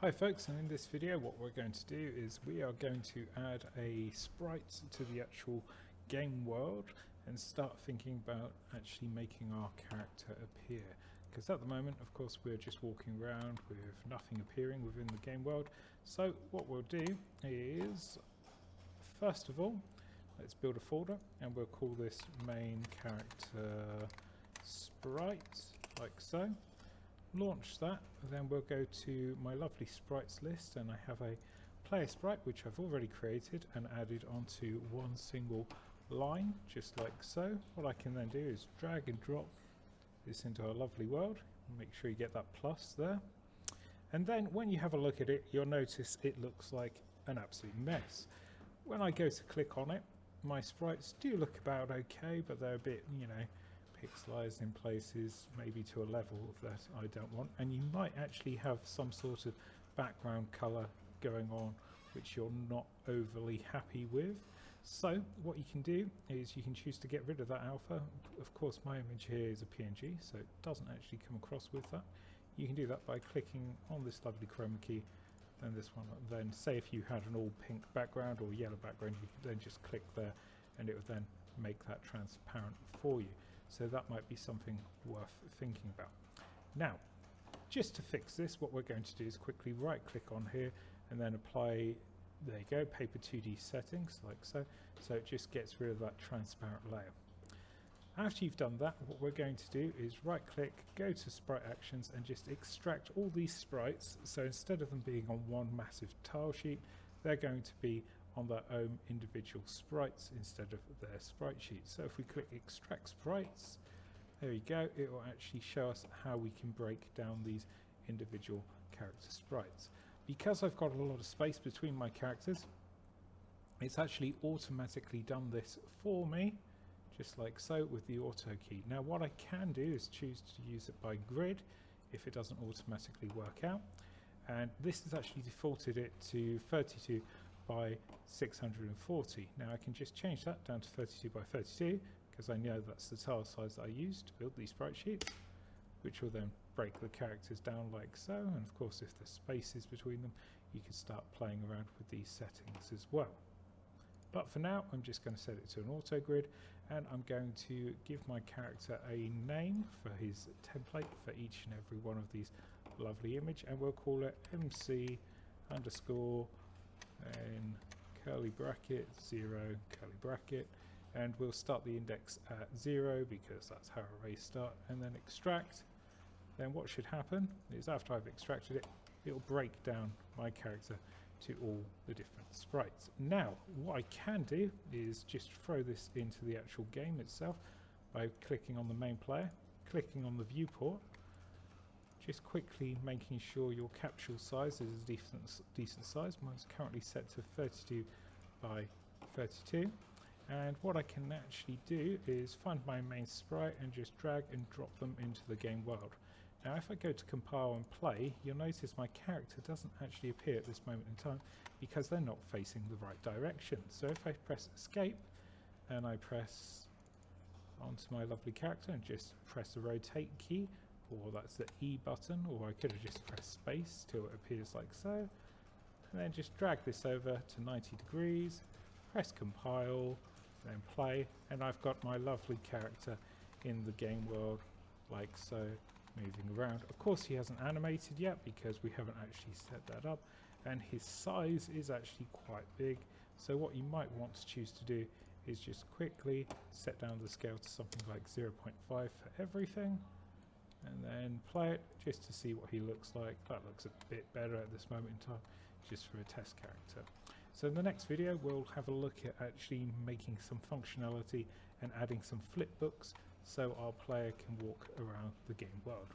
Hi folks, and in this video what we're going to do is we are going to add a sprite to the actual game world and start thinking about actually making our character appear. Because at the moment, of course, we're just walking around with nothing appearing within the game world. So what we'll do is, first of all, let's build a folder and we'll call this main character sprite, like so. Launch that, then we'll go to my lovely sprites list, and I have a player sprite which I've already created and added onto one single line, just like so. What I can then do is drag and drop this into our lovely world. Make sure you get that plus there, and then when you have a look at it, you'll notice it looks like an absolute mess. When I go to click on it, my sprites do look about okay, but they're a bit, pixelized in places, maybe to a level that I don't want, and you might actually have some sort of background color going on which you're not overly happy with. So what you can do is you can choose to get rid of that alpha. Of course my image here is a PNG, so it doesn't actually come across with that. You can do that by clicking on this lovely chroma key, then this one, then say if you had an all pink background or yellow background, you could then just click there and it would then make that transparent for you. So that might be something worth thinking about. Now, just to fix this, what we're going to do is quickly right click on here and then apply, there you go, paper 2D settings, like so. So it just gets rid of that transparent layer. After you've done that, what we're going to do is right click, go to sprite actions and just extract all these sprites. So instead of them being on one massive tile sheet, they're going to be on their own individual sprites instead of their sprite sheet. So if we click extract sprites, there we go, it will actually show us how we can break down these individual character sprites. Because I've got a lot of space between my characters, it's actually automatically done this for me, just like so, with the auto key. Now what I can do is choose to use it by grid if it doesn't automatically work out, and this has actually defaulted it to 32 by 640. Now I can just change that down to 32 by 32 because I know that's the tile size that I used to build these sprite sheets, which will then break the characters down like so. And of course, if there's spaces between them, you can start playing around with these settings as well. But for now, I'm just going to set it to an auto grid, and I'm going to give my character a name for his template for each and every one of these lovely image, and we'll call it MC underscore in curly bracket 0 curly bracket, and we'll start the index at 0 because that's how arrays start, and then extract. Then what should happen is after I've extracted it, it'll break down my character to all the different sprites. Now what I can do is just throw this into the actual game itself by clicking on the main player, clicking on the viewport, just quickly making sure your capsule size is a decent size. Mine's currently set to 32 by 32. And what I can actually do is find my main sprite and just drag and drop them into the game world. Now if I go to compile and play, you'll notice my character doesn't actually appear at this moment in time because they're not facing the right direction. So if I press escape and I press onto my lovely character and just press the rotate key, or that's the E button, or I could have just pressed space till it appears like so, and then just drag this over to 90 degrees, press compile, then play, and I've got my lovely character in the game world like so, moving around. Of course he hasn't animated yet because we haven't actually set that up, and his size is actually quite big. So what you might want to choose to do is just quickly set down the scale to something like 0.5 for everything, and then play it just to see what he looks like. That looks a bit better at this moment in time, just for a test character. So in the next video we'll have a look at actually making some functionality and adding some flip books so our player can walk around the game world.